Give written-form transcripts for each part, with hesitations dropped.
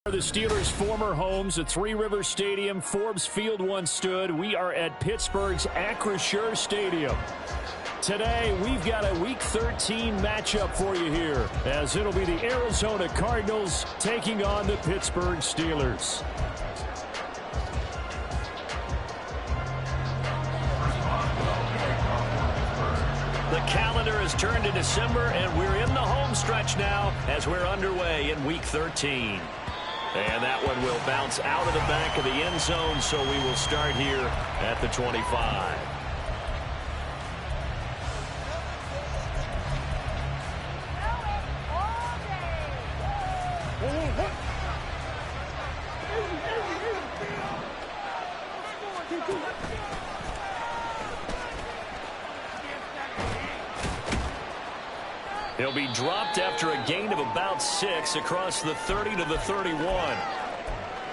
The Steelers' former homes at Three Rivers Stadium, Forbes Field once stood. We are at Pittsburgh's Acrisure Stadium. Today, we've got a Week 13 matchup for you here, as it'll be the Arizona Cardinals taking on the Pittsburgh Steelers. The calendar has turned to December, and we're in the home stretch now as we're underway in Week 13. And that one will bounce out of the back of the end zone, so we will start here at the 25. He'll be dropped after a gain of about 6 across the 30 to the 31.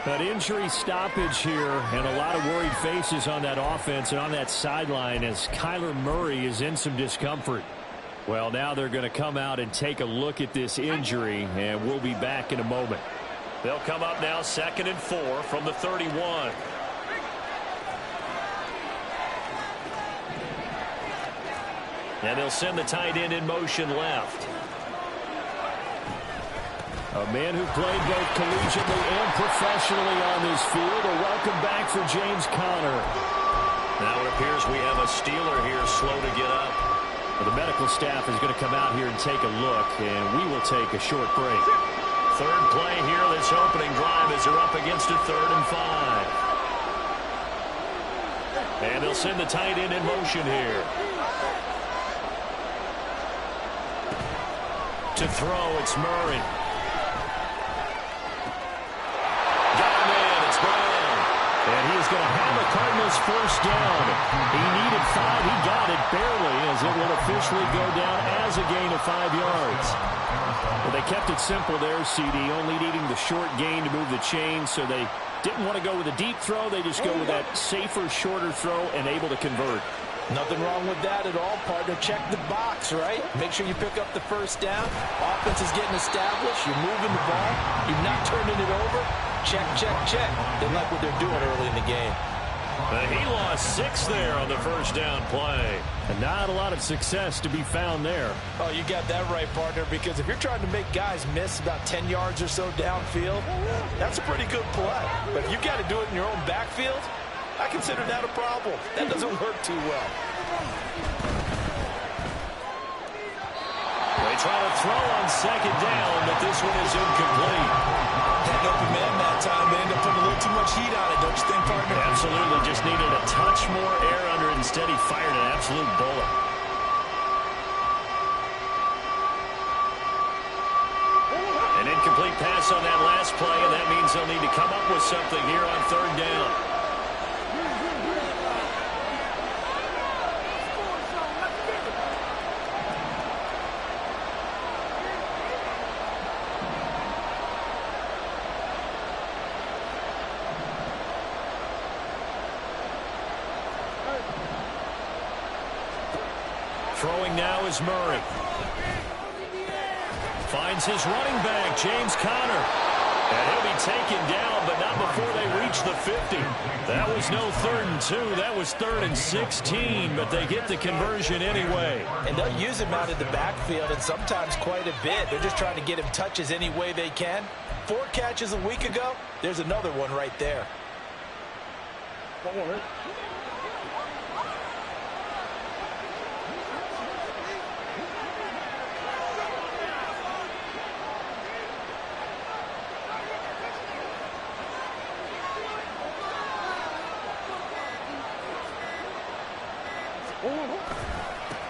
An injury stoppage here, and a lot of worried faces on that offense and on that sideline as Kyler Murray is in some discomfort. Well, now they're going to come out and take a look at this injury, and we'll be back in a moment. They'll come up now 2nd and 4 from the 31. And they'll send the tight end in motion left. A man who played both collegiately and professionally on this field. A welcome back for James Conner. Now it appears we have a Steeler here slow to get up. Well, the medical staff is going to come out here and take a look, and we will take a short break. Third play here, this opening drive as they're up against a 3rd and 5. And they'll send the tight end in motion here. To throw, it's Murray. Got him in, it's Brown. And he's going to have a Cardinals first down. He needed 5, he got it barely, as it will officially go down as a gain of 5 yards. Well, they kept it simple there, CD, only needing the short gain to move the chain, so they didn't want to go with a deep throw. They just go with that safer, shorter throw and able to convert. Nothing wrong with that at all, partner. Check the box, right? Make sure you pick up the first down. Offense is getting established. You're moving the ball. You're not turning it over. Check, check, check. They like what they're doing early in the game. But he lost 6 there on the first down play. And not a lot of success to be found there. Oh, you got that right, partner, because if you're trying to make guys miss about 10 yards or so downfield, that's a pretty good play. But if you got to do it in your own backfield, I consider that a problem. That doesn't work too well. They try to throw on 2nd down, but this one is incomplete. That open man that time, they end up putting a little too much heat on it, don't you think, partner? Absolutely. Just needed a touch more air under it. Instead, he fired an absolute bullet. An incomplete pass on that last play, and that means they'll need to come up with something here on 3rd down. Throwing now is Murray. Finds his running back, James Conner. And he'll be taken down, but not before they reach the 50. That was no 3rd and 2. That was 3rd and 16, but they get the conversion anyway. And they'll use him out in the backfield, and sometimes quite a bit. They're just trying to get him touches any way they can. 4 catches a week ago. There's another one right there. One more.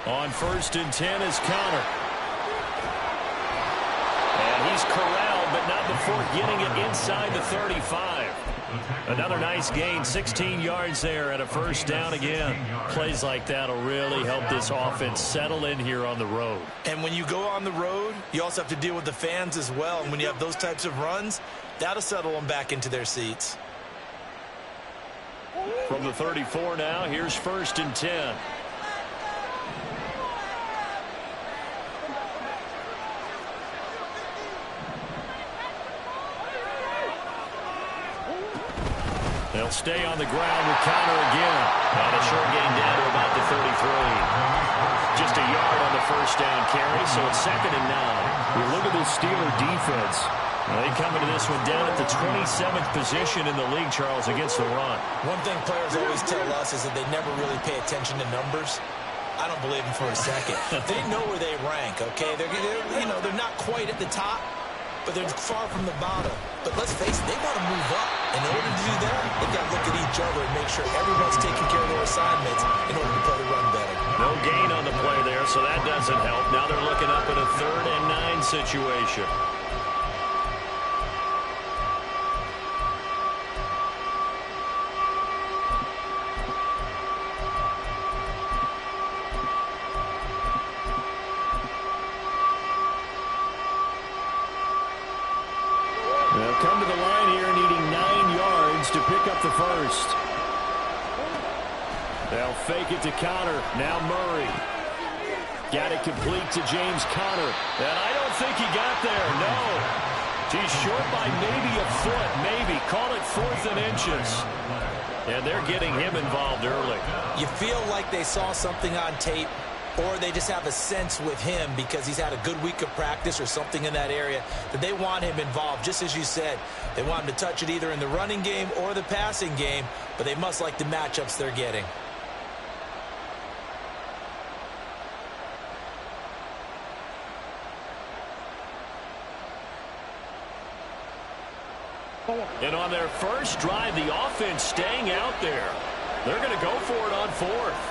On 1st and 10 is Conner. And he's corralled, but not before getting it inside the 35. Another nice gain, 16 yards there and a first down again. Plays like that will really help this offense settle in here on the road. And when you go on the road, you also have to deal with the fans as well. And when you have those types of runs, that'll settle them back into their seats. From the 34 now, here's 1st and 10. They'll stay on the ground with Conner again. And a short gain down to about the 33. Just a yard on the first down carry, so it's 2nd and 9. You look at this Steeler defense. They come into this one down at the 27th position in the league, Charles, against the run. One thing players always tell us is that they never really pay attention to numbers. I don't believe them for a second. They know where they rank, okay? They're not quite at the top, but they're far from the bottom. But let's face it, they want to move up. In order to do that, they've got to look at each other and make sure everyone's taking care of their assignments in order to play the run better. No gain on the play there, so that doesn't help. Now they're looking up at a 3rd and 9 situation. They'll come to the line here needing 9 yards to pick up the first. They'll fake it to Conner. Now Murray. Got it complete to James Conner. And I don't think he got there, no. He's short by maybe a foot, maybe. Call it 4th and inches. And they're getting him involved early. You feel like they saw something on tape, or they just have a sense with him because he's had a good week of practice or something in that area that they want him involved. Just as you said, they want him to touch it either in the running game or the passing game, but they must like the matchups they're getting. And on their first drive, the offense staying out there. They're going to go for it on 4th.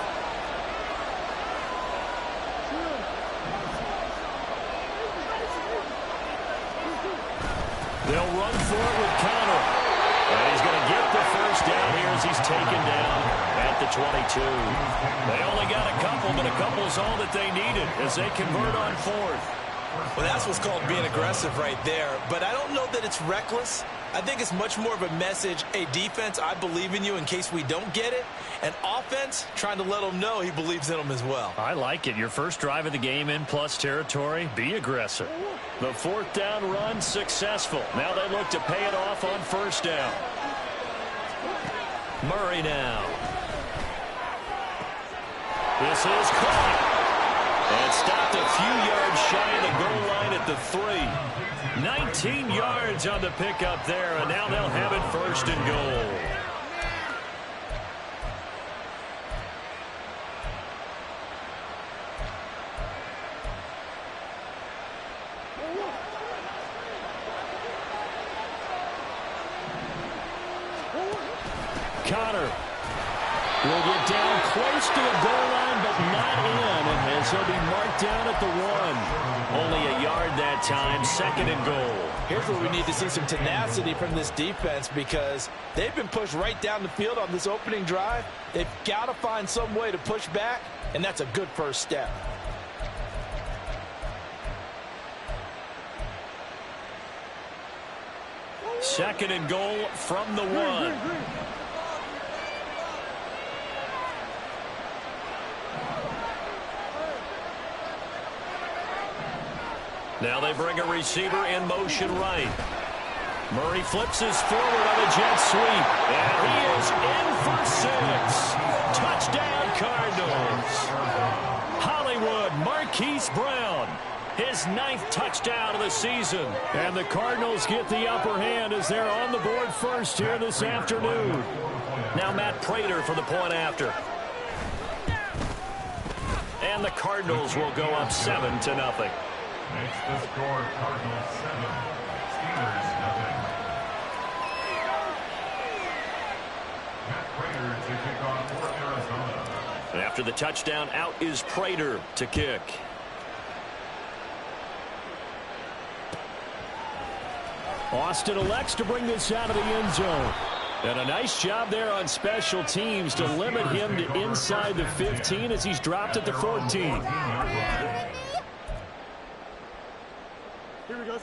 They'll run for it with Conner. And he's going to get the first down here as he's taken down at the 22. They only got a couple, but a couple is all that they needed as they convert on 4th. Well, that's what's called being aggressive right there. But I don't know that it's reckless. I think it's much more of a message, hey, defense, I believe in you in case we don't get it. And offense, trying to let them know he believes in them as well. I like it. Your first drive of the game in plus territory, be aggressive. The 4th down run successful. Now they look to pay it off on 1st down. Murray now. This is caught. And stopped a few yards shy of the goal line at the 3. 19 yards on the pickup there, and now they'll have it 1st and goal. Conner will get down close to the goal line, but not in, as he'll be marked down at the 1. Only a yard that time, 2nd and goal. Here's where we need to see some tenacity from this defense because they've been pushed right down the field on this opening drive. They've got to find some way to push back, and that's a good first step. Second and goal from the 1. Now they bring a receiver in motion right. Murray flips his forward on a jet sweep. And he is in for 6. Touchdown, Cardinals. Hollywood, Marquise Brown. His 9th touchdown of the season. And the Cardinals get the upper hand as they're on the board first here this afternoon. Now Matt Prater for the point after. And the Cardinals will go up 7-0. Makes the score Cardinals 7, Steelers 0. Matt Prater to kick off for Arizona. After the touchdown, out is Prater to kick. Austin elects to bring this out of the end zone. And a nice job there on special teams to limit him to inside the 15 as he's dropped at the 14. Here we go.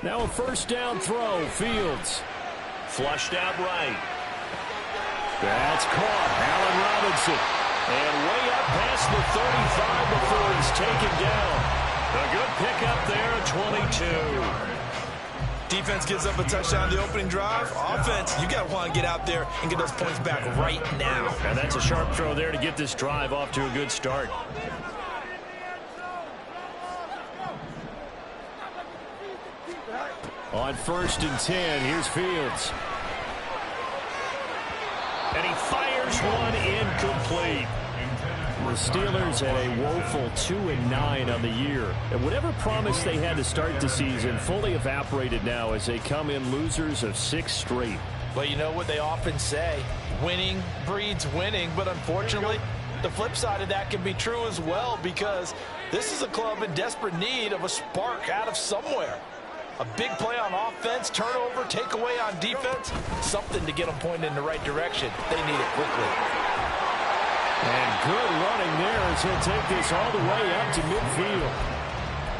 Now a first down throw. Fields. Flushed out right. That's caught. Allen Robinson. And way up past the 35 before he's taken down. 22. Defense gives up a touchdown the opening drive. Offense, you got to want to get out there and get those points back right now. And that's a sharp throw there to get this drive off to a good start. On 1st and 10, here's Fields. And he fires one incomplete. The Steelers had a woeful 2-9 on the year. And whatever promise they had to start the season fully evaporated now as they come in losers of 6 straight. But you know what they often say, winning breeds winning. But unfortunately, the flip side of that can be true as well, because this is a club in desperate need of a spark out of somewhere. A big play on offense, turnover, takeaway on defense, something to get them pointed in the right direction. They need it quickly. And good running there as he'll take this all the way up to midfield.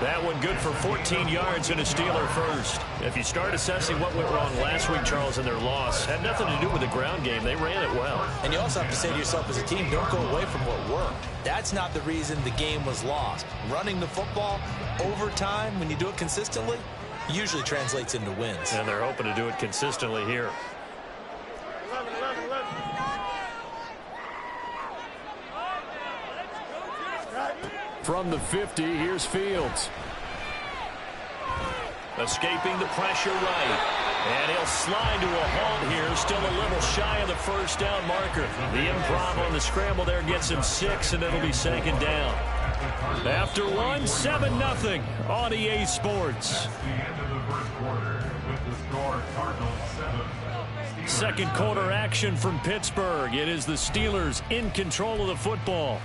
That one good for 14 yards and a Steeler first. If you start assessing what went wrong last week, Charles, in their loss, had nothing to do with the ground game. They ran it well. And you also have to say to yourself as a team, don't go away from what worked. That's not the reason the game was lost. Running the football over time, when you do it consistently, usually translates into wins. And they're hoping to do it consistently here. 11. From the 50, here's Fields. Escaping the pressure right. And he'll slide to a halt here, still a little shy of the first down marker. The improv on the scramble there gets him 6, and it'll be 2nd down. After 1, 7-0 on EA Sports. That's the end of the first quarter with the score Cardinals 7. Second quarter action from Pittsburgh. It is the Steelers in control of the football,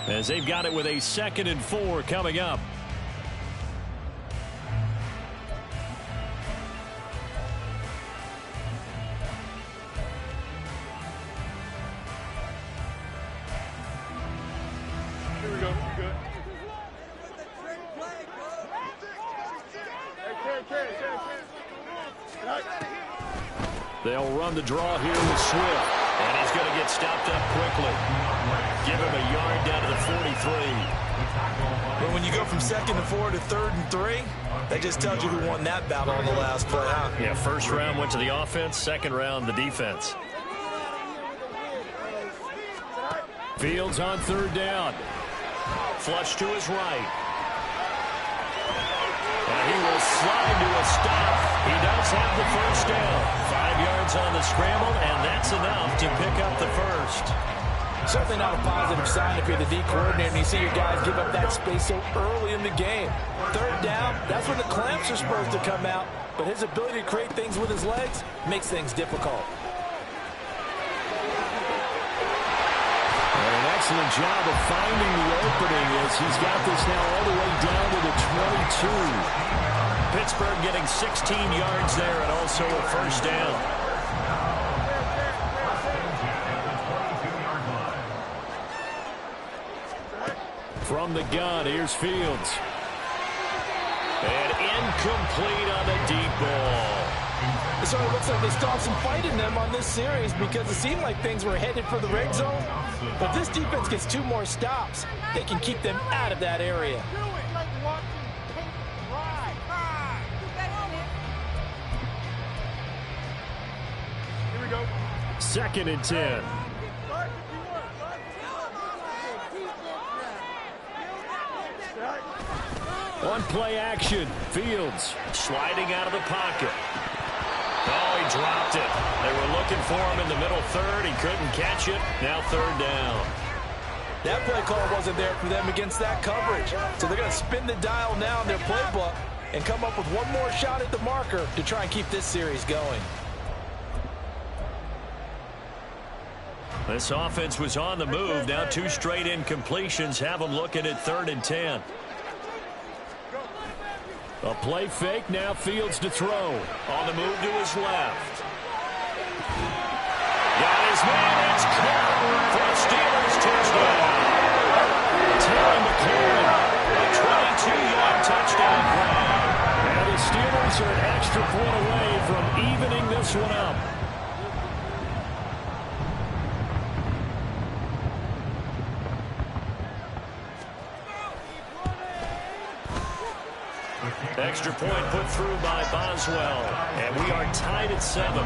as they've got it with a 2nd and 4 coming up. Here we go. You good? They'll run the draw here with Swift, and he's going to get stopped up quickly. Give him a yard down to the 43. But when you go from 2nd and 4 to 3rd and 3, that just tells you who won that battle on the last play, huh? Yeah, first round went to the offense, second round the defense. Fields on 3rd down. Flush to his right. And he will slide to a stop. He does have the first down. 5 yards on the scramble, and that's enough to pick up the first. Certainly not a positive sign if you're the D coordinator and you see your guys give up that space so early in the game. 3rd down, that's when the clamps are supposed to come out, but his ability to create things with his legs makes things difficult. And an excellent job of finding the opening as he's got this now all the way down to the 22. Pittsburgh getting 16 yards there and also a first down. From the gun, here's Fields. And incomplete on the deep ball. It sort of looks like they stalled some fight in them on this series because it seemed like things were headed for the red zone. But this defense gets 2 more stops. They can keep them out of that area. Here we go. 2nd and 10. On play action, Fields. Sliding out of the pocket. Oh, he dropped it. They were looking for him in the middle 3rd. He couldn't catch it. Now 3rd down. That play call wasn't there for them against that coverage. So they're going to spin the dial now in their playbook and come up with one more shot at the marker to try and keep this series going. This offense was on the move. Now 2 straight incompletions have them looking at 3rd and 10. A play fake, now Fields to throw. On the move to his left. Got his man. It's caught for a Steelers touchdown. Terry McLaurin. A 22-yard touchdown grab. And the Steelers are an extra point away from evening this one up. Extra point put through by Boswell. And we are tied at 7.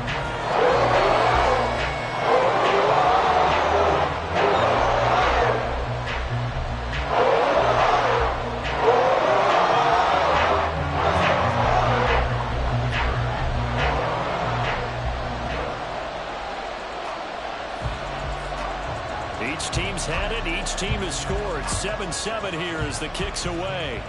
Each team's had it. Each team has scored. 7-7 here as the kick's away.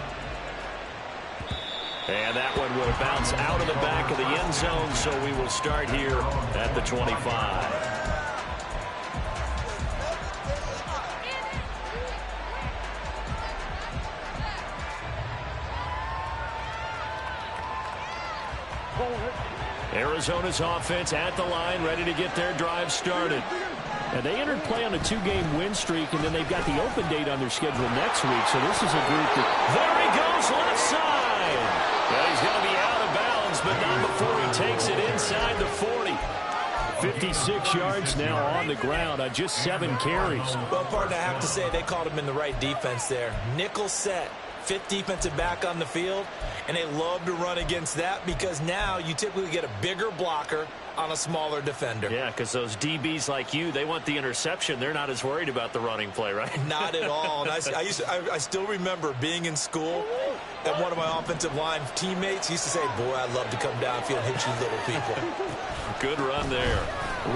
And that one will bounce out of the back of the end zone, so we will start here at the 25. Arizona's offense at the line, ready to get their drive started. And they entered play on a 2-game win streak, and then they've got the open date on their schedule next week. So this is a group that... There he goes, left side. Yeah, he's going to be out of bounds, but not before he takes it inside the 40. 56 yards now on the ground on just 7 carries. Well, partner, I have to say they called him in the right defense there. Nickel set. 5th defensive back on the field, and they love to run against that because now you typically get a bigger blocker on a smaller defender. Yeah, because those DBs like you, they want the interception. They're not as worried about the running play, right? Not at all. And I still remember being in school, and one of my offensive line teammates used to say, boy, I'd love to come downfield and hit you little people. Good run there.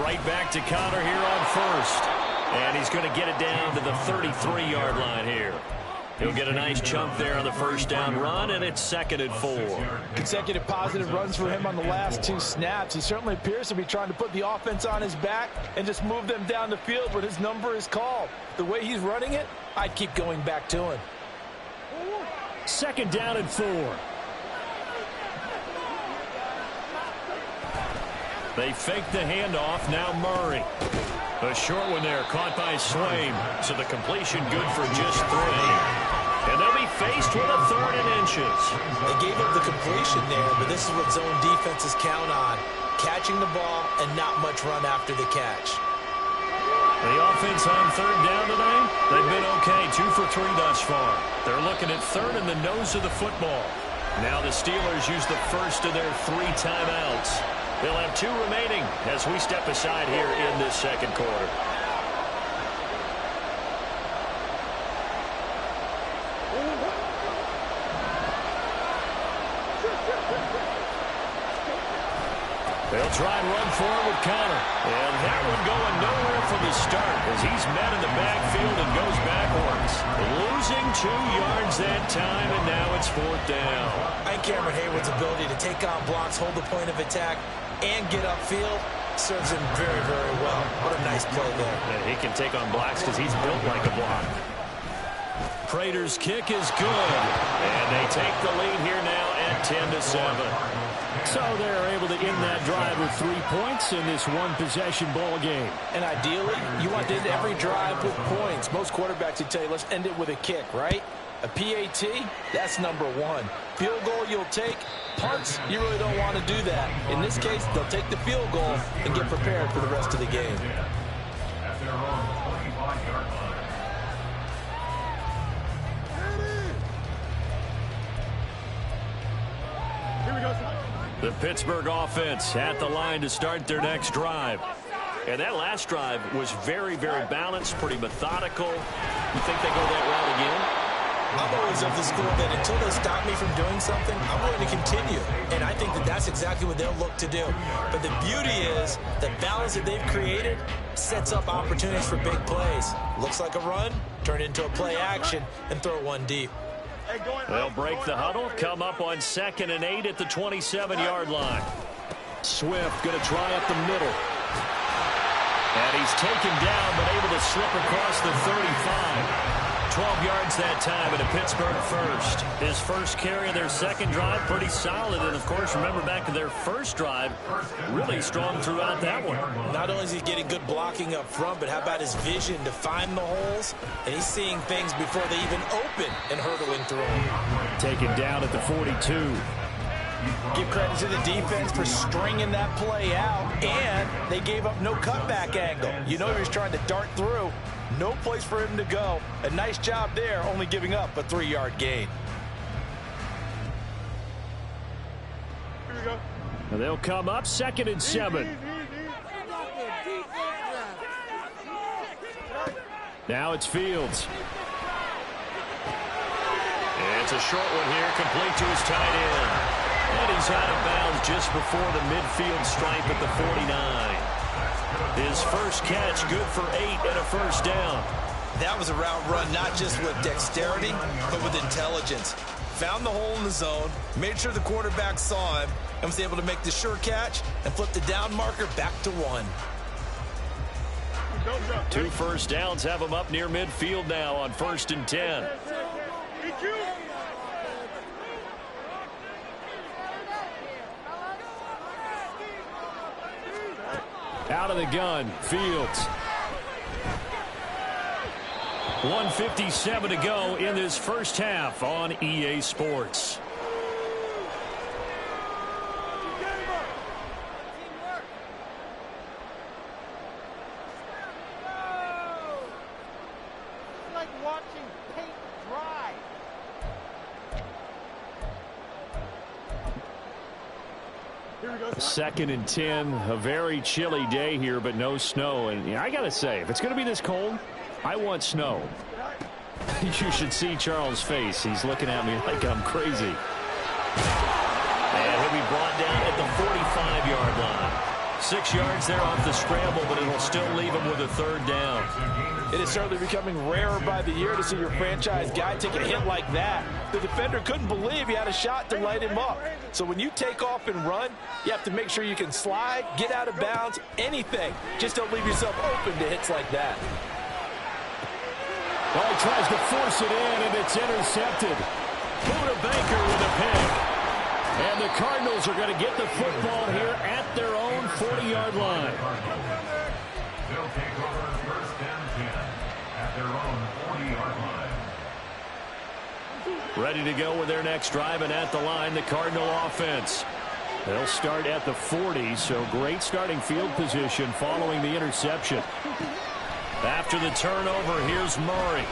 Right back to Connor here on first. And he's going to get it down to the 33-yard line here. He'll get a nice chunk there on the first down run, and it's 2nd and 4. Consecutive positive runs for him on the last 2 snaps. He certainly appears to be trying to put the offense on his back and just move them down the field when his number is called. The way he's running it, I'd keep going back to him. 2nd down and 4. They fake the handoff. Now Murray. A short one there, caught by Swain. So the completion good for just 3. And they'll be faced with a 3rd and inches. They gave up the completion there, but this is what zone defenses count on. Catching the ball and not much run after the catch. The offense on 3rd down today, they've been okay. 2 for 3 thus far. They're looking at 3rd in the nose of the football. Now the Steelers use the first of their 3 timeouts. They'll have 2 remaining as we step aside here in this 2nd quarter. They'll try and run forward with Connor. And that one going nowhere from the start as he's met in the backfield and goes backwards. Losing 2 yards that time, and now it's 4th down. And Cameron Hayward's ability to take on blocks, hold the point of attack, and get upfield serves him very, very well. What a nice play there. And he can take on blocks because he's built like a block. Prater's kick is good. And they take the lead here now at 10-7. So they're able to end that drive with 3 points in this one-possession ball game. And ideally, you want to end every drive with points. Most quarterbacks would tell you, let's end it with a kick, right? A PAT, that's number 1. Field goal you'll take. Punts, you really don't want to do that. In this case, they'll take the field goal and get prepared for the rest of the game. At their own 25-yard line. Here we go. The Pittsburgh offense at the line to start their next drive. And that last drive was very, very balanced, pretty methodical. You think they go that route again? I'm always of the school that until they stop me from doing something, I'm going to continue. And I think that that's exactly what they'll look to do. But the beauty is the balance that they've created sets up opportunities for big plays. Looks like a run, turn it into a play action, and throw one deep. They'll break the huddle, come up on 2nd and 8 at the 27-yard line. Swift going to try up the middle. And he's taken down, but able to slip across the 35. 12 yards that time, and a Pittsburgh first. His first carry of their 2nd drive, pretty solid. And, of course, remember back to their first drive, really strong throughout that one. Not only is he getting good blocking up front, but how about his vision to find the holes? And he's seeing things before they even open and hurdling through them. Taken down at the 42. Give credit to the defense for stringing that play out, and they gave up no cutback angle. You know he was trying to dart through. No place for him to go. A nice job there, only giving up a 3-yard gain. Here we go. And they'll come up 2nd and 7. Now it's Fields. It's a short one here, complete to his tight end. And he's out of bounds just before the midfield stripe at the 49. His first catch, good for 8 and a first down. That was a route run, not just with dexterity, but with intelligence. Found the hole in the zone, made sure the quarterback saw him, and was able to make the sure catch and flip the down marker back to 1. 2 first downs have him up near midfield now on 1st and 10. Out of the gun, Fields. 1:57 to go in this first half on EA Sports. Like watching paint dry. Here we go. 2nd and 10, a very chilly day here, but no snow. And I got to say, if it's going to be this cold, I want snow. You should see Charles' face. He's looking at me like I'm crazy. And he'll be brought down at the 45-yard line. 6 yards there off the scramble, but it'll still leave him with a 3rd down. It is certainly becoming rarer by the year to see your franchise guy take a hit like that. The defender couldn't believe he had a shot to light him up. So when you take off and run, you have to make sure you can slide, get out of bounds, anything. Just don't leave yourself open to hits like that. Well, he tries to force it in, and it's intercepted. Buda Baker with a pick. And the Cardinals are going to get the football here at their own 40-yard line. They'll take over 1st and 10 at their own 40-yard line. Ready to go with their next drive, and at the line, the Cardinal offense. They'll start at the 40, so great starting field position following the interception. After the turnover, here's Murray.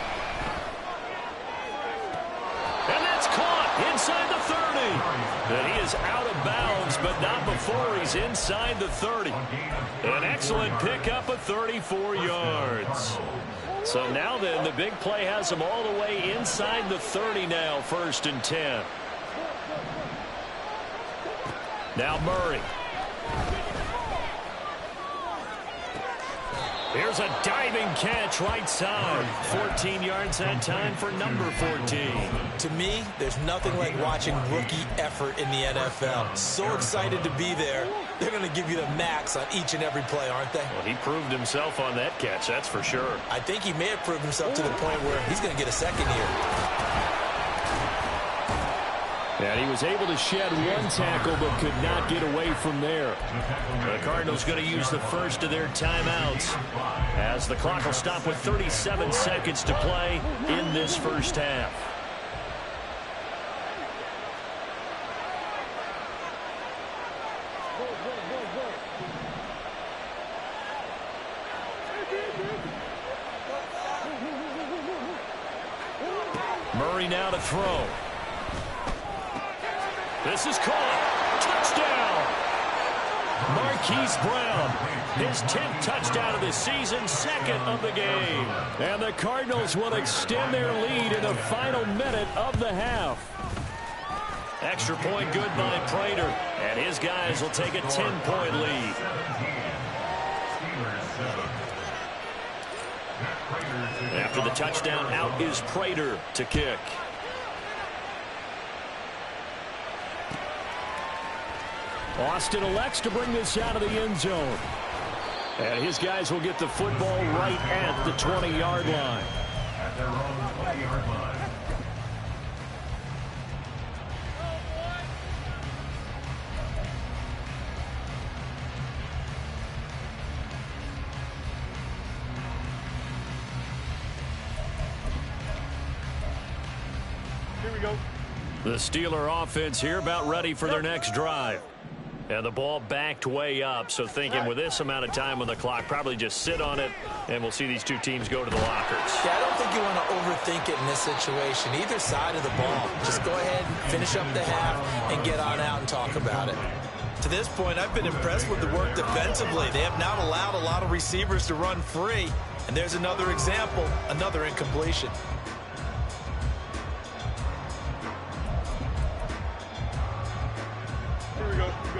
And that's caught inside the 30. And he is out of bounds, but not before he's inside the 30. An excellent pickup of 34 yards. So now then, the big play has him all the way inside the 30 now, 1st and 10. Now Murray. Here's a diving catch right side. 14 yards that time for number 14. To me, there's nothing like watching rookie effort in the NFL. So excited to be there. They're going to give you the max on each and every play, aren't they? Well, he proved himself on that catch, that's for sure. I think he may have proved himself to the point where he's going to get a second here. And he was able to shed 1 tackle but could not get away from there. The Cardinals going to use the first of their timeouts as the clock will stop with 37 seconds to play in this first half. Murray now to throw. This is caught. Touchdown. Marquise Brown, his 10th touchdown of the season, 2nd of the game. And the Cardinals will extend their lead in the final minute of the half. Extra point good by Prater, and his guys will take a 10-point lead. After the touchdown, out is Prater to kick. Austin elects to bring this out of the end zone. And his guys will get the football right at the 20-yard line. At their own 20-yard line. Here we go. The Steeler offense here about ready for their next drive. And the ball backed way up, so thinking with this amount of time on the clock, probably just sit on it, and we'll see these two teams go to the lockers. Yeah, I don't think you want to overthink it in this situation. Either side of the ball. Just go ahead, finish up the half, and get on out and talk about it. To this point, I've been impressed with the work defensively. They have not allowed a lot of receivers to run free. And there's another example, another incompletion.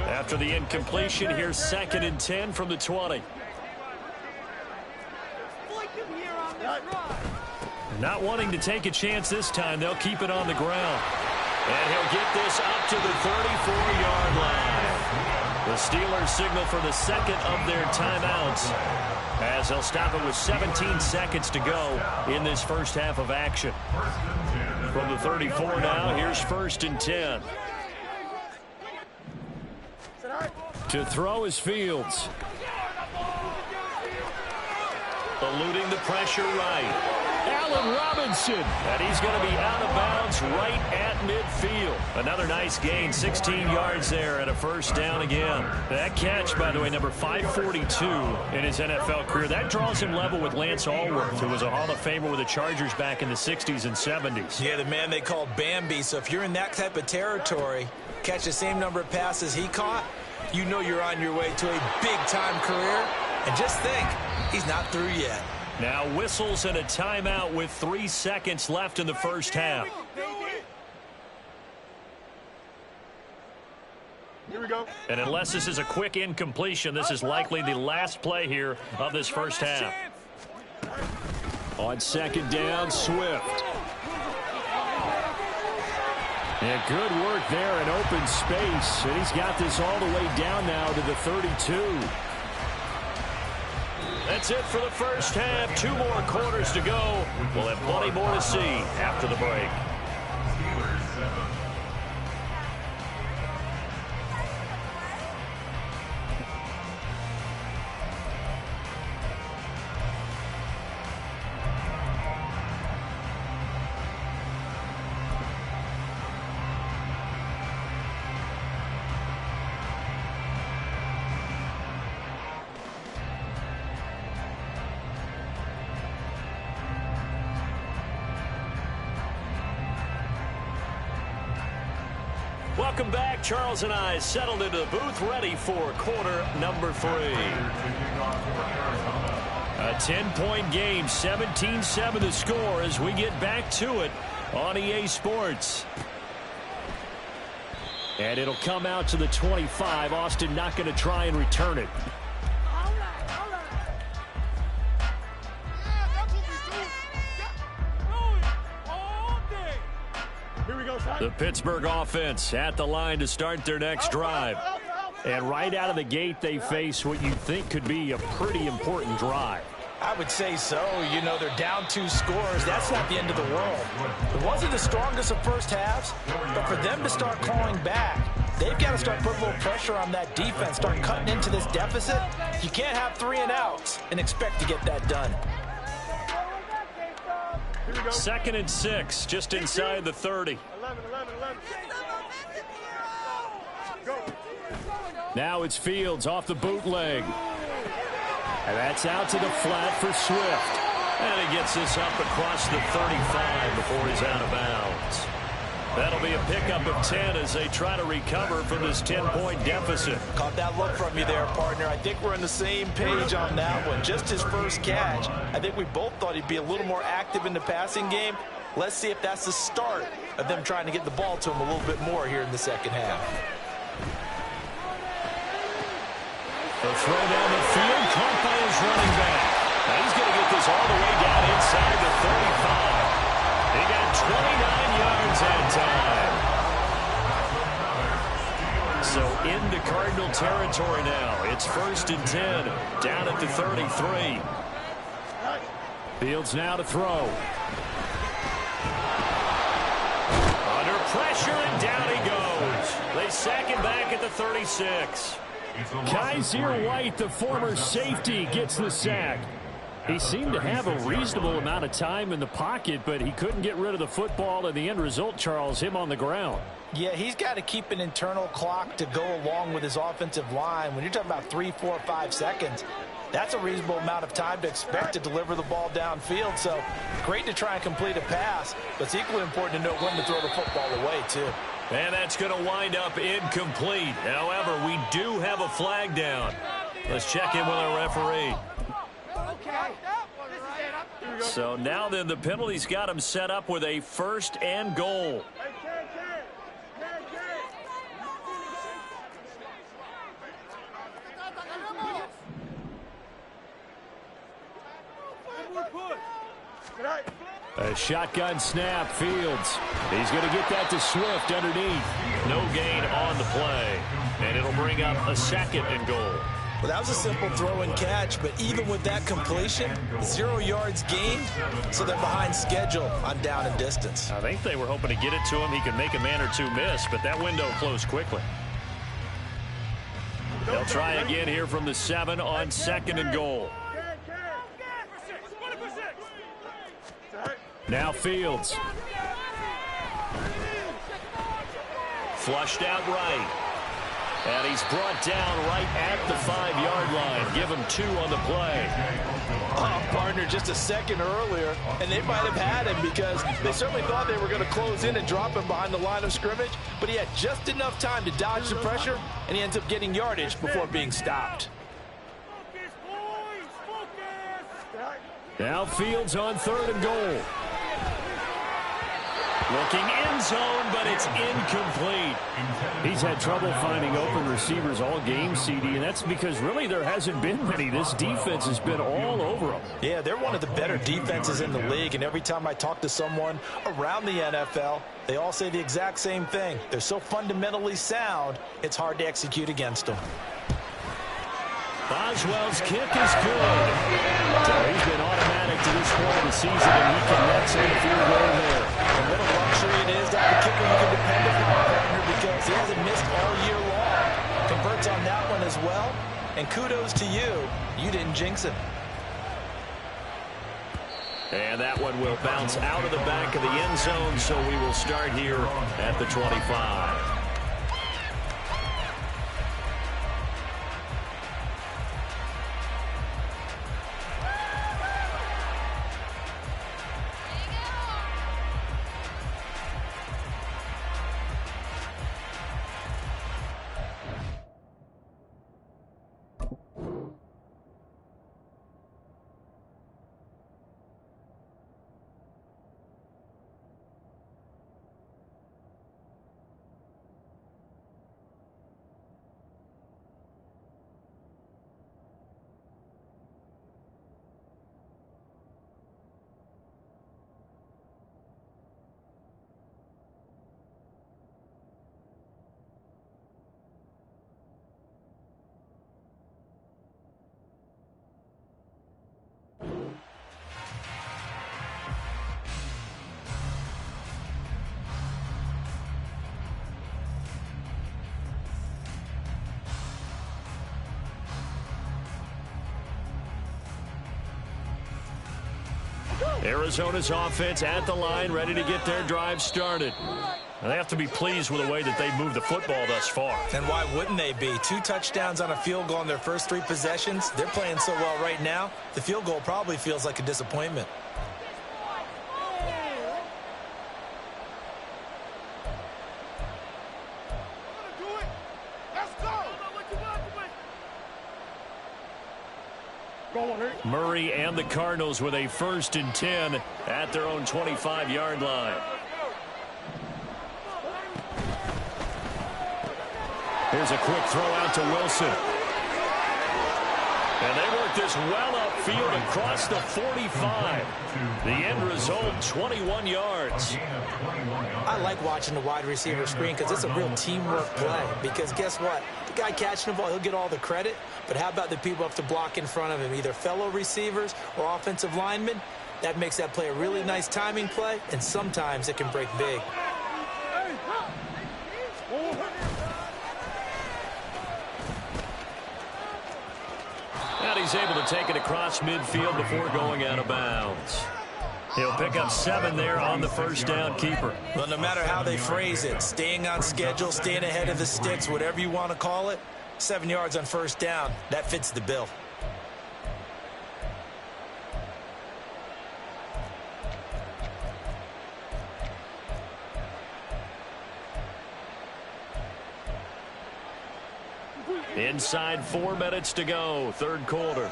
After the incompletion, here's 2nd and 10 from the 20. Not wanting to take a chance this time, they'll keep it on the ground. And he'll get this up to the 34-yard line. The Steelers signal for the second of their timeouts as they'll stop it with 17 seconds to go in this first half of action. From the 34 now, here's 1st and 10. To throw is Fields. Eluding the pressure right. Allen Robinson. And he's going to be out of bounds right at midfield. Another nice gain, 16 yards there and a first down again. That catch, by the way, number 542 in his NFL career. That draws him level with Lance Allworth, who was a Hall of Famer with the Chargers back in the 60s and 70s. Yeah, the man they called Bambi. So if you're in that type of territory, catch the same number of passes he caught, you know you're on your way to a big-time career. And just think, he's not through yet. Now whistles and a timeout with 3 seconds left in the first half. Here we go. And unless this is a quick incompletion, this is likely the last play here of this first half. On 2nd down, Swift. And good work there in open space. And he's got this all the way down now to the 32. That's it for the first half. 2 more quarters to go. We'll have plenty more to see after the break. Welcome back. Charles and I settled into the booth, ready for quarter number 3. A 10-point game, 17-7 the score as we get back to it on EA Sports. And it'll come out to the 25. Austin not going to try and return it. The Pittsburgh offense at the line to start their next drive. And right out of the gate, they face what you think could be a pretty important drive. I would say so. You know, they're down 2 scores. That's not the end of the world. It wasn't the strongest of first halves, but for them to start clawing back, they've got to start putting a little pressure on that defense, start cutting into this deficit. You can't have 3 and outs and expect to get that done. 2nd and 6, just inside the 30. 11. Now it's Fields off the bootleg. And that's out to the flat for Swift. And he gets this up across the 35 before he's out of bounds. That'll be a pickup of 10 as they try to recover from this 10-point deficit. Caught that look from you there, partner. I think we're on the same page on that one. Just his first catch. I think we both thought he'd be a little more active in the passing game. Let's see if that's the start of them trying to get the ball to him a little bit more here in the second half. The throw down the field, caught by his running back. Now he's going to get this all the way down inside the 35. He got 29 yards that time. So into Cardinal territory now. It's 1st and 10, down at the 33. Fields now to throw. Under pressure, and down he goes. They sack him back at the 36. Kaiser White, the former safety, gets the sack. He seemed to have a reasonable amount of time in the pocket, but he couldn't get rid of the football, and the end result, Charles, him on the ground. Yeah, he's got to keep an internal clock to go along with his offensive line. When you're talking about 3, 4, 5 seconds, that's a reasonable amount of time to expect to deliver the ball downfield. So great to try and complete a pass, but it's equally important to know when to throw the football away, too. And that's going to wind up incomplete. However, we do have a flag down. Let's check in with our referee. So now then, the penalty's got him set up with a 1st and goal. A shotgun snap, Fields. He's going to get that to Swift underneath. No gain on the play. And it'll bring up a 2nd and goal. Well, that was a simple throw and catch, but even with that completion, 0 yards gained, so they're behind schedule on down and distance. I think they were hoping to get it to him. He could make a man or two miss, but that window closed quickly. They'll try again here from the 7 on 2nd and goal. Now Fields. Flushed out right. And he's brought down right at the 5-yard line. Give him 2 on the play. Partner just a second earlier, and they might have had him because they certainly thought they were going to close in and drop him behind the line of scrimmage, but he had just enough time to dodge the pressure, and he ends up getting yardage before being stopped. Now Fields on 3rd and goal. Looking end zone, but it's incomplete. He's had trouble finding open receivers all game, CD, and that's because really there hasn't been many. This defense has been all over them. Yeah, they're one of the better defenses in the league, and every time I talk to someone around the NFL, they all say the exact same thing. They're so fundamentally sound, it's hard to execute against them. Boswell's kick is good. So he's been automatic to this point of the season, and he connects on the field goal there. And what a luxury it is to have a kicker you can depend upon, partner, because he hasn't missed all year long. Converts on that one as well. And kudos to you. You didn't jinx it. And that one will bounce out of the back of the end zone, so we will start here at the 25. Arizona's offense at the line, ready to get their drive started. They have to be pleased with the way that they've moved the football thus far. And why wouldn't they be? 2 touchdowns on a field goal in their first 3 possessions. They're playing so well right now, the field goal probably feels like a disappointment. Murray and the Cardinals with a 1st and 10 at their own 25-yard line. Here's a quick throw out to Wilson. And they work this well upfield across the 45. The end result, 21 yards. I like watching the wide receiver screen because it's a real teamwork play. Because guess what? The guy catching the ball, he'll get all the credit. But how about the people who have to block in front of him, either fellow receivers or offensive linemen? That makes that play a really nice timing play, and sometimes it can break big. And he's able to take it across midfield before going out of bounds. He'll pick up 7 there on the first down keeper. Well, no matter how they phrase it, staying on schedule, staying ahead of the sticks, whatever you want to call it, 7 yards on first down, that fits the bill. Inside 4 minutes to go, third quarter.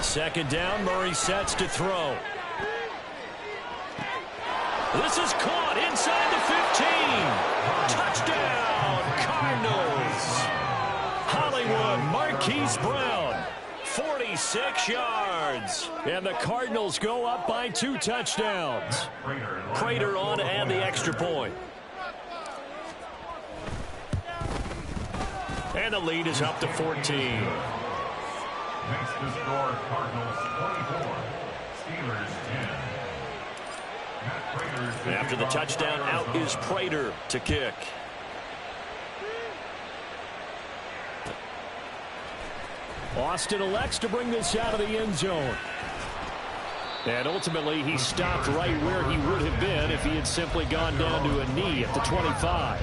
Second down, Murray sets to throw. This is caught inside the 15. Touchdown, Cardinals. Hollywood Marquise Brown, 46 yards. And the Cardinals go up by 2 touchdowns. Prater on to add the extra point. And the lead is up to 14. Next to score, Cardinals 24, Steelers 10. After the touchdown, out is Prater to kick. Austin elects to bring this out of the end zone. And ultimately, he stopped right where he would have been if he had simply gone down to a knee at the 25.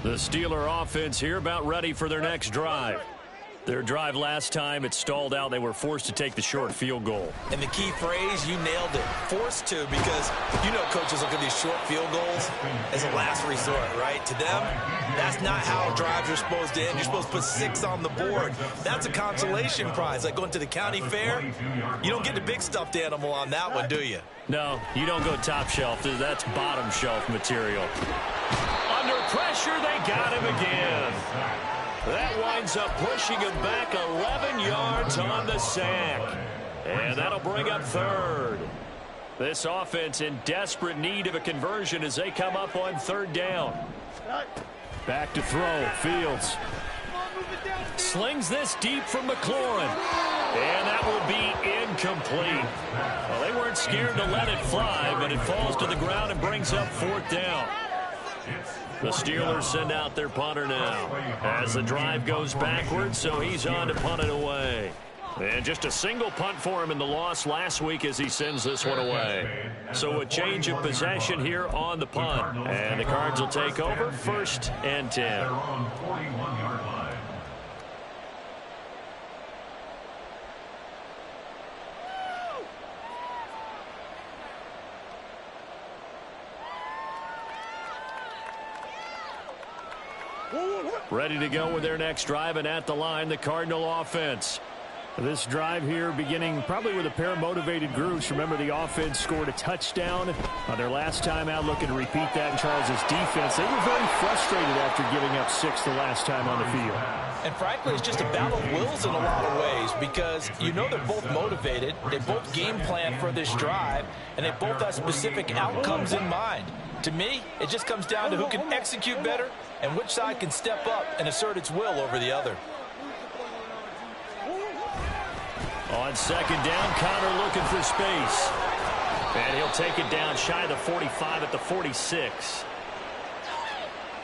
The Steeler offense here about ready for their next drive. Their drive last time, it stalled out. They were forced to take the short field goal. And the key phrase, you nailed it. Forced to, because you know coaches look at these short field goals as a last resort, right? To them, that's not how drives are supposed to end. You're supposed to put 6 on the board. That's a consolation prize. Like going to the county fair, you don't get the big stuffed animal on that one, do you? No, you don't go top shelf. That's bottom shelf material. Under pressure, they got him again. That winds up pushing him back 11 yards on the sack. And that'll bring up third. This offense in desperate need of a conversion as they come up on third down. Back to throw, Fields. Slings this deep from McLaurin. And that will be incomplete. Well, they weren't scared to let it fly, but it falls to the ground and brings up fourth down. The Steelers send out their punter now as the drive goes backwards, so he's on to punt it away. And just a single punt for him in the loss last week as he sends this one away. So a change of possession here on the punt. And the Cards will take over, 1st and 10. Ready to go with their next drive, and at the line, the Cardinal offense. This drive here beginning probably with a pair of motivated groups. Remember, the offense scored a touchdown on their last time out, looking to repeat that in Charles's defense. They were very frustrated after giving up 6 the last time on the field. And frankly, it's just a battle of wills in a lot of ways, because you know they're both motivated, they both game plan for this drive, and they both have specific outcomes in mind. To me, it just comes down to who can execute better and which side can step up and assert its will over the other. On second down, Connor looking for space. And he'll take it down shy of the 45 at the 46.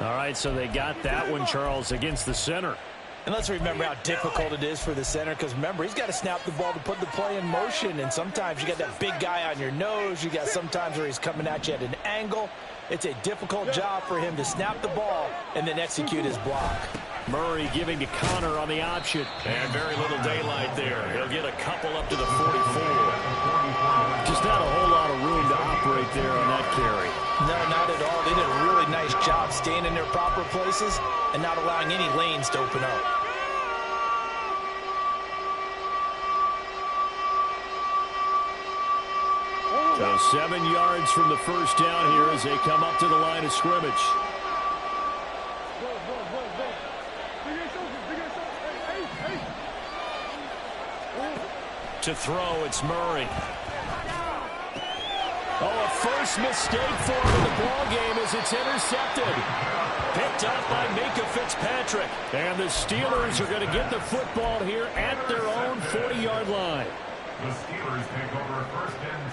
All right, so they got that one, Charles, against the center. And let's remember how difficult it is for the center, because remember, he's got to snap the ball to put the play in motion, and sometimes you got that big guy on your nose. You got sometimes where he's coming at you at an angle. It's a difficult job for him to snap the ball and then execute his block. Murray giving to Connor on the option. And very little daylight there. He'll get a couple up to the 44. Just not a whole lot of room to operate there on that carry. No, not at all. They did a really nice job staying in their proper places and not allowing any lanes to open up. So 7 yards from the first down here as they come up to the line of scrimmage. To throw, it's Murray. Oh, a first mistake for him in the ball game as it's intercepted. Picked up by Minka Fitzpatrick. And the Steelers are going to get the football here at their own 40-yard line. The Steelers take over first and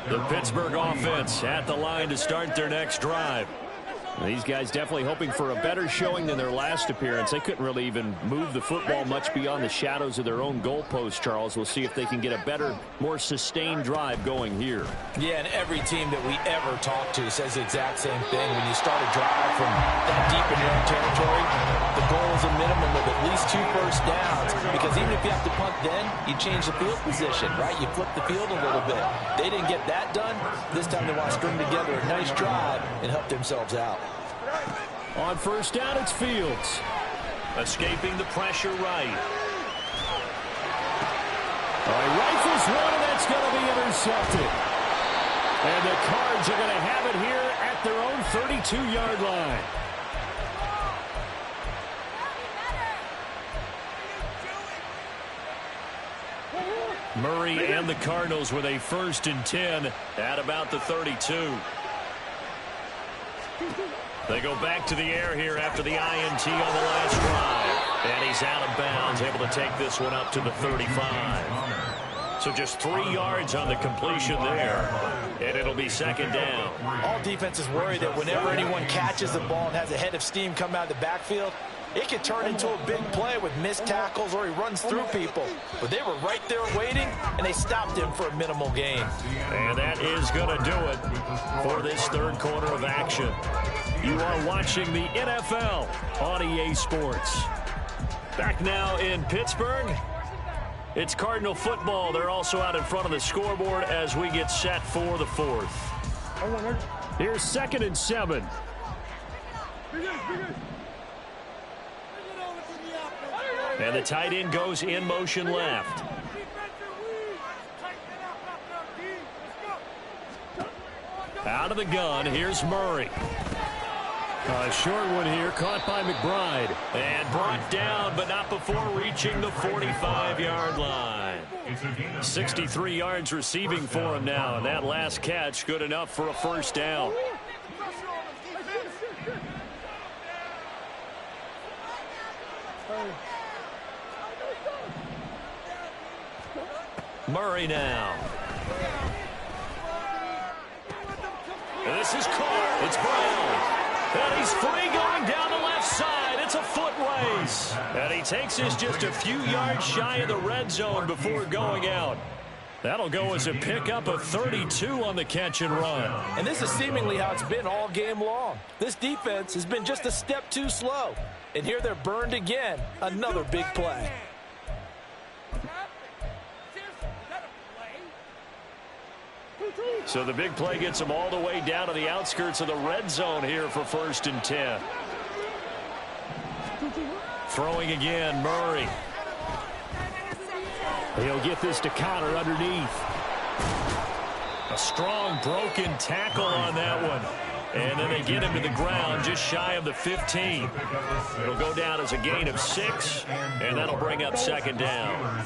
10. The Pittsburgh offense at the line to start their next drive. These guys definitely hoping for a better showing than their last appearance. They couldn't really even move the football much beyond the shadows of their own goalpost, Charles. We'll see if they can get a better, more sustained drive going here. Yeah, and every team that we ever talk to says the exact same thing. When you start a drive from that deep in your own territory, the goal is a minimum of at least 2 first downs. Because even if you have to punt then, you change the field position, right? You flip the field a little bit. They didn't get that done. This time they want to string together a nice drive and help themselves out. On first down, it's Fields. Escaping the pressure right. Rifles one, and that's going to be intercepted. And the Cards are going to have it here at their own 32-yard line. Murray and the Cardinals with a 1st and 10 at about the 32. They go back to the air here after the INT on the last drive. And he's out of bounds, able to take this one up to the 35. So just 3 yards on the completion there. And it'll be 2nd down. All defenses worry that whenever anyone catches the ball and has a head of steam come out of the backfield, it could turn into a big play with missed tackles or he runs through people. But they were right there waiting, and they stopped him for a minimal gain. And that is going to do it for this 3rd quarter of action. You are watching the NFL on EA Sports. Back now in Pittsburgh, it's Cardinal football. They're also out in front of the scoreboard as we get set for the 4th. Here's 2nd and 7. And the tight end goes in motion left. Out of the gun, here's Murray. A short one here, caught by McBride. And brought down, but not before reaching the 45-yard line. 63 yards receiving for him now, and that last catch good enough for a 1st down. Murray now. And this is caught. It's Brown. And he's free going down the left side. It's a foot race. And he takes us just a few yards shy of the red zone before going out. That'll go as a pickup of 32 on the catch and run. And this is seemingly how it's been all game long. This defense has been just a step too slow. And here they're burned again. Another big play. So the big play gets them all the way down to the outskirts of the red zone here for 1st and 10. Throwing again, Murray. He'll get this to Connor underneath. A strong broken tackle on that one. And then they get him to the ground just shy of the 15. It'll go down as a gain of 6, and that'll bring up 2nd down.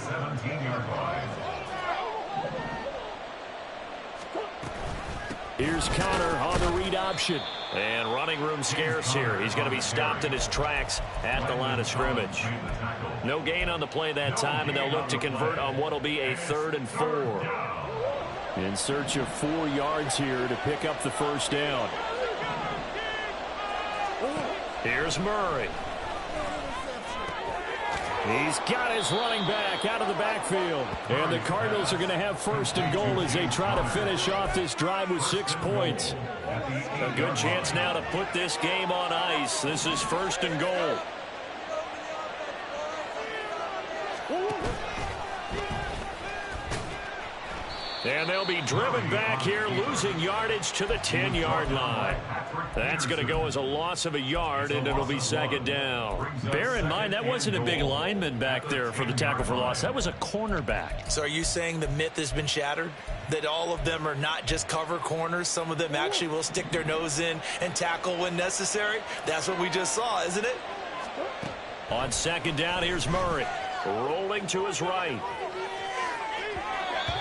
Here's Connor on the read option. And running room scarce here. He's going to be stopped in his tracks at the line of scrimmage. No gain on the play that time, and they'll look to convert on what will be a 3rd and 4. In search of 4 yards here to pick up the 1st down. Here's Murray. He's got his running back out of the backfield. And the Cardinals are going to have 1st and goal as they try to finish off this drive with 6 points. A good chance now to put this game on ice. This is 1st and goal. And they'll be driven back here, losing yardage to the 10-yard line. That's going to go as a loss of a yard, and it'll be 2nd down. Bear in mind, that wasn't a big lineman back there for the tackle for loss. That was a cornerback. So are you saying the myth has been shattered? That all of them are not just cover corners? Some of them actually will stick their nose in and tackle when necessary? That's what we just saw, isn't it? On 2nd down, here's Murray. Rolling to his right.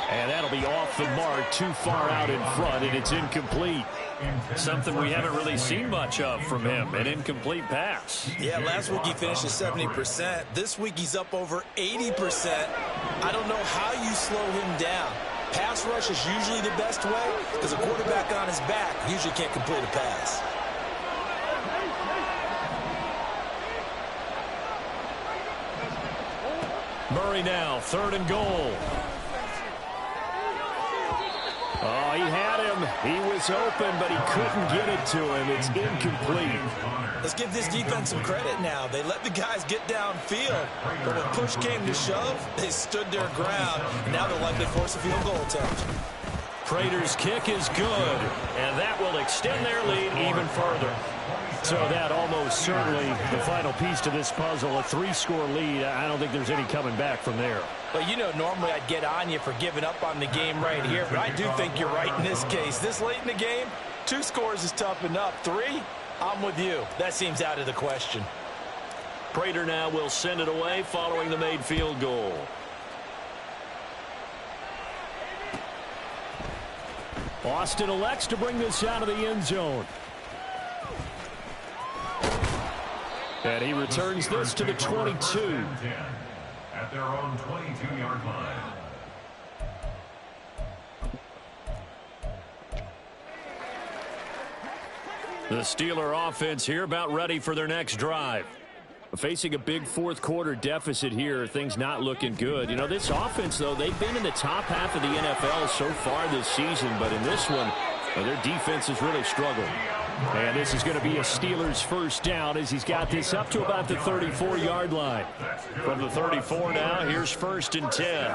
And that'll be off the mark, too far out in front, and it's incomplete. Something we haven't really seen much of from him, an incomplete pass. Yeah, last week he finished at 70%. This week he's up over 80%. I don't know how you slow him down. Pass rush is usually the best way because a quarterback on his back usually can't complete a pass. Murray now, 3rd and goal. Oh, he had him. He was open, but he couldn't get it to him. It's incomplete. Let's give this defense some credit now. They let the guys get downfield, but when push came to shove, they stood their ground, and now they'll likely force a field goal attempt. Prater's kick is good, and that will extend their lead even further. So that almost certainly the final piece to this puzzle, a 3-score lead. I don't think there's any coming back from there. Well, you know, normally I'd get on you for giving up on the game right here, but I do think you're right in this case. This late in the game, 2 scores is tough enough. 3, I'm with you. That seems out of the question. Prater now will send it away following the made field goal. Austin elects to bring this out of the end zone. And he returns this to the 22. At their own 22-yard line. The Steeler offense here about ready for their next drive. Facing a big fourth-quarter deficit here, things not looking good. You know, this offense, though, they've been in the top half of the NFL so far this season, but in this one, their defense has really struggled. And this is going to be a Steelers first down as he's got this up to about the 34-yard line. From the 34 now, here's 1st and 10.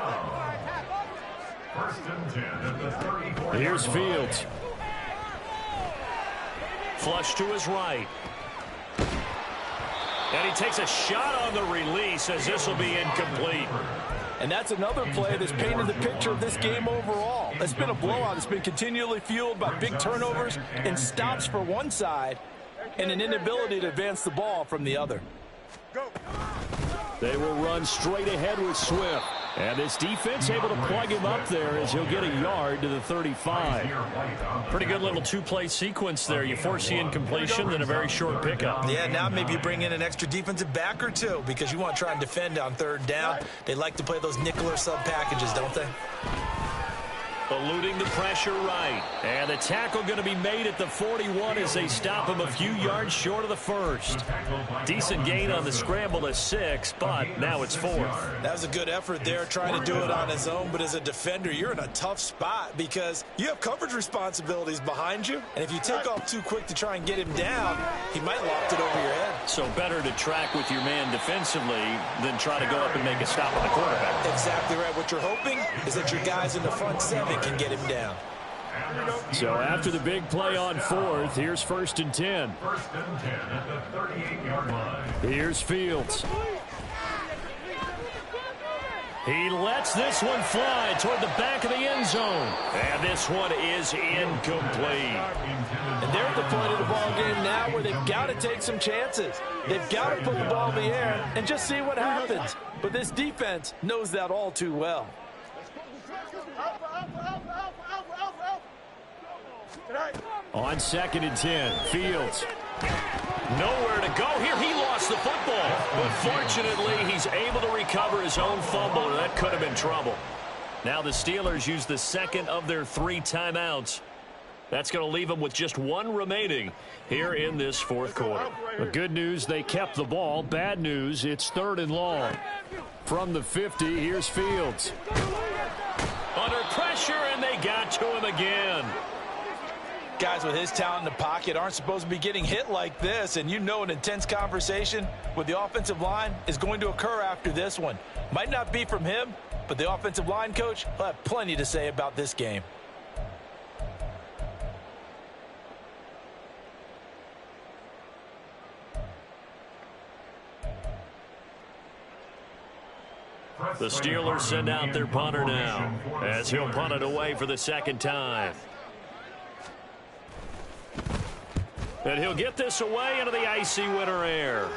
1st and 10 at the 34. Here's Fields. Flush to his right. And he takes a shot on the release as this will be incomplete. And that's another play that's painted the picture of this game overall. It's been a blowout. It's been continually fueled by big turnovers and stops for one side and an inability to advance the ball from the other. They will run straight ahead with Swift. And this defense able to plug him up there as he'll get a yard to the 35. Pretty good little 2-play sequence there. You force the incompletion, then a very short pickup. Yeah, now maybe you bring in an extra defensive back or two because you want to try and defend on 3rd down. They like to play those nickel or sub packages, don't they? Eluding the pressure right. And the tackle going to be made at the 41 as they stop him a few yards short of the 1st. Decent gain on the scramble to 6, but now it's 4th. That was a good effort there trying to do it on his own, but as a defender, you're in a tough spot because you have coverage responsibilities behind you, and if you take off too quick to try and get him down, he might loft it over your head. So better to track with your man defensively than try to go up and make a stop on the quarterback. Exactly right. What you're hoping is that your guys in the front 7 can get him down. So after the big play on 4th, here's 1st and 10. 1st and 10 at the 38-yard line. Here's Fields. He lets this one fly toward the back of the end zone. And this one is incomplete. And they're at the point of the ball game now where they've got to take some chances. They've got to put the ball in the air and just see what happens. But this defense knows that all too well. On 2nd and 10, Fields. Nowhere to go here. He lost the football. But fortunately, he's able to recover his own fumble, and that could have been trouble. Now the Steelers use the 2nd of their 3 timeouts. That's going to leave them with just 1 remaining here in this 4th quarter. The good news, they kept the ball. Bad news, it's 3rd and long. From the 50, here's Fields. Under pressure, and they got to him again. Guys with his talent in the pocket aren't supposed to be getting hit like this, and you know an intense conversation with the offensive line is going to occur after this one. Might not be from him, but the offensive line coach will have plenty to say about this game. The Steelers send out their punter now as he'll punt it away for the 2nd time. And he'll get this away into the icy winter air.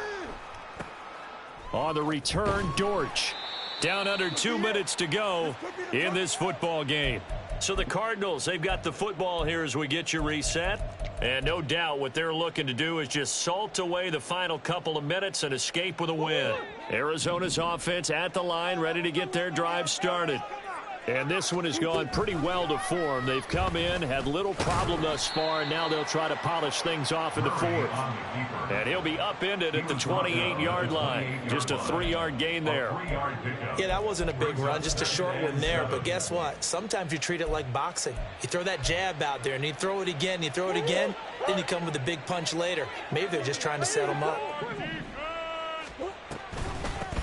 On the return, Dortch. Down under 2 minutes to go in this football game. So the Cardinals, they've got the football here as we get you reset. And no doubt what they're looking to do is just salt away the final couple of minutes and escape with a win. Arizona's offense at the line, ready to get their drive started. And this one has gone pretty well to form. They've come in, had little problem thus far, and now they'll try to polish things off in the fourth. And he'll be upended at the 28-yard line. Just a 3-yard gain there. Yeah, that wasn't a big run, just a short one there. But guess what? Sometimes you treat it like boxing. You throw that jab out there, and you throw it again, you throw it again, then you come with a big punch later. Maybe they're just trying to set him up.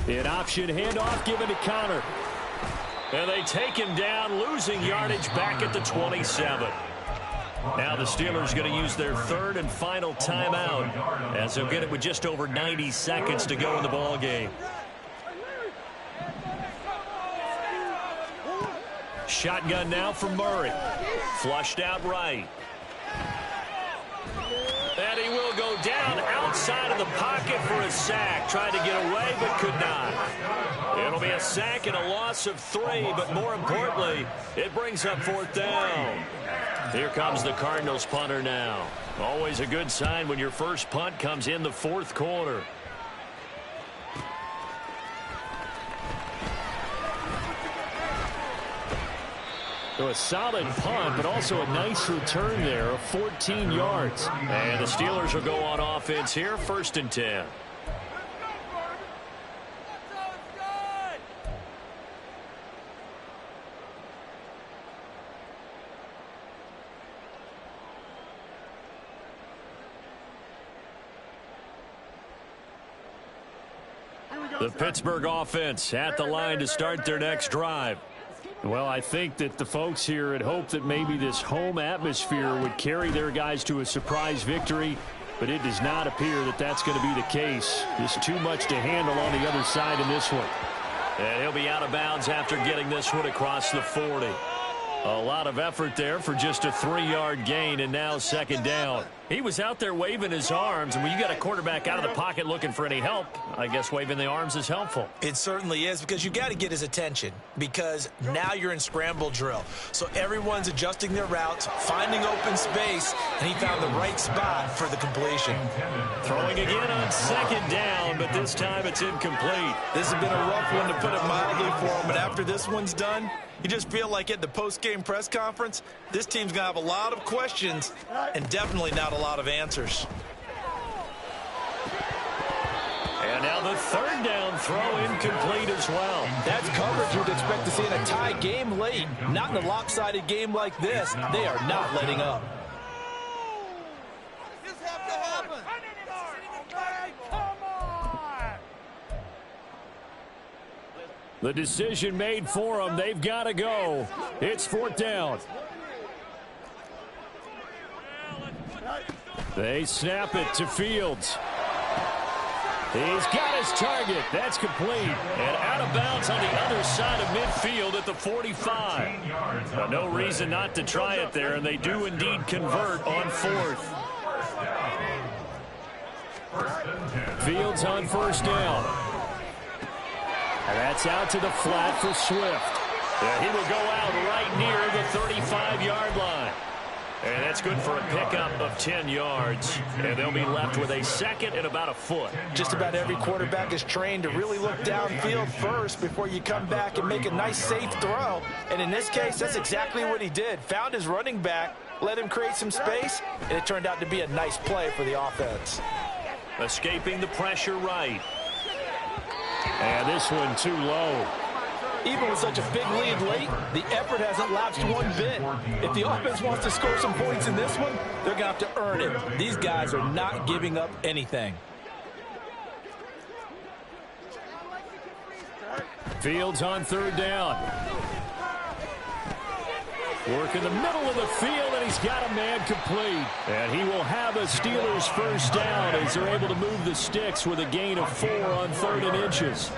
An option handoff given to Connor. And they take him down, losing yardage back at the 27. Now the Steelers going to use their third and final timeout as they'll get it with just over 90 seconds to go in the ball game. Shotgun now for Murray. Flushed out right. And he will go down outside of the pocket for a sack. Tried to get away, but could not. It'll be a sack and a loss of 3, but more importantly, it brings up 4th down. Here comes the Cardinals punter now. Always a good sign when your first punt comes in the 4th quarter. So a solid punt, but also a nice return there of 14 yards. And the Steelers will go on offense here, 1st and 10. The Pittsburgh offense at the line to start their next drive. Well, I think that the folks here had hoped that maybe this home atmosphere would carry their guys to a surprise victory, but it does not appear that that's going to be the case. Just too much to handle on the other side in this one. And he'll be out of bounds after getting this one across the 40. A lot of effort there for just a 3-yard gain, and now 2nd down. He was out there waving his arms, and when you got a quarterback out of the pocket looking for any help, I guess waving the arms is helpful. It certainly is, because you got to get his attention, because now you're in scramble drill. So everyone's adjusting their routes, finding open space, and he found the right spot for the completion. Throwing again on 2nd down, but this time it's incomplete. This has been a rough one, to put it mildly, for him, but after this one's done, you just feel like at the post-game press conference, this team's going to have a lot of questions and definitely not a lot of answers. And now the 3rd down throw incomplete as well. That's coverage you'd expect to see in a tie game late. Not in a lopsided game like this. They are not letting up. This have to happen. Come on. The decision made for them. They've got to go. It's 4th down. They snap it to Fields. He's got his target. That's complete. And out of bounds on the other side of midfield at the 45. No reason not to try it there, and they do indeed convert on 4th. Fields on 1st down. And that's out to the flat for Swift. Yeah, he will go out right near the 35-yard line. And that's good for a pickup of 10 yards. And they'll be left with a 2nd and about a foot. Just about every quarterback is trained to really look downfield first before you come back and make a nice, safe throw. And in this case, that's exactly what he did. Found his running back, let him create some space, and it turned out to be a nice play for the offense. Escaping the pressure right. And this one too low. Even with such a big lead late, the effort hasn't lapsed one bit. If the offense wants to score some points in this one, they're going to have to earn it. These guys are not giving up anything. Fields on 3rd down. Work in the middle of the field, and he's got a man complete. And he will have a Steelers 1st down as they're able to move the sticks with a gain of 4 on 3rd and inches.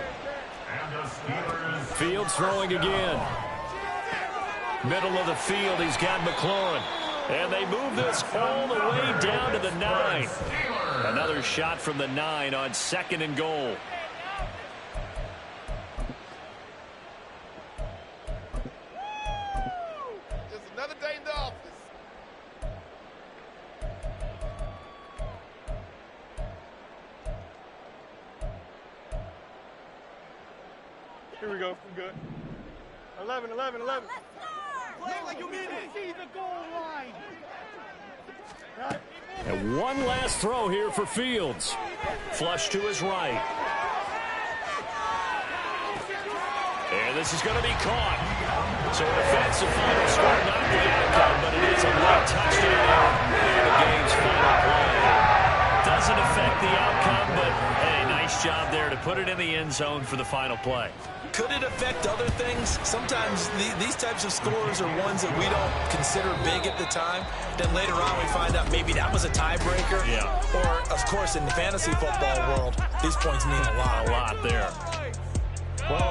Fields throwing again. Middle of the field, he's got McLaurin. And they move this all the way down to the 9. Another shot from the 9 on 2nd and goal. Here we go. We're good. 11, 11, 11. Play like you mean it. See the goal line. And one last throw here for Fields. Flush to his right. And this is going to be caught. So an offensive final score, not the outcome, but it is a late touchdown in the game's final play. Doesn't affect the outcome, but hey, nice job there to put it in the end zone for the final play. Could it affect other things? Sometimes these types of scores are ones that we don't consider big at the time. Then later on we find out maybe that was a tiebreaker. Yeah. Or, of course, in the fantasy football world, these points mean a lot. A lot there.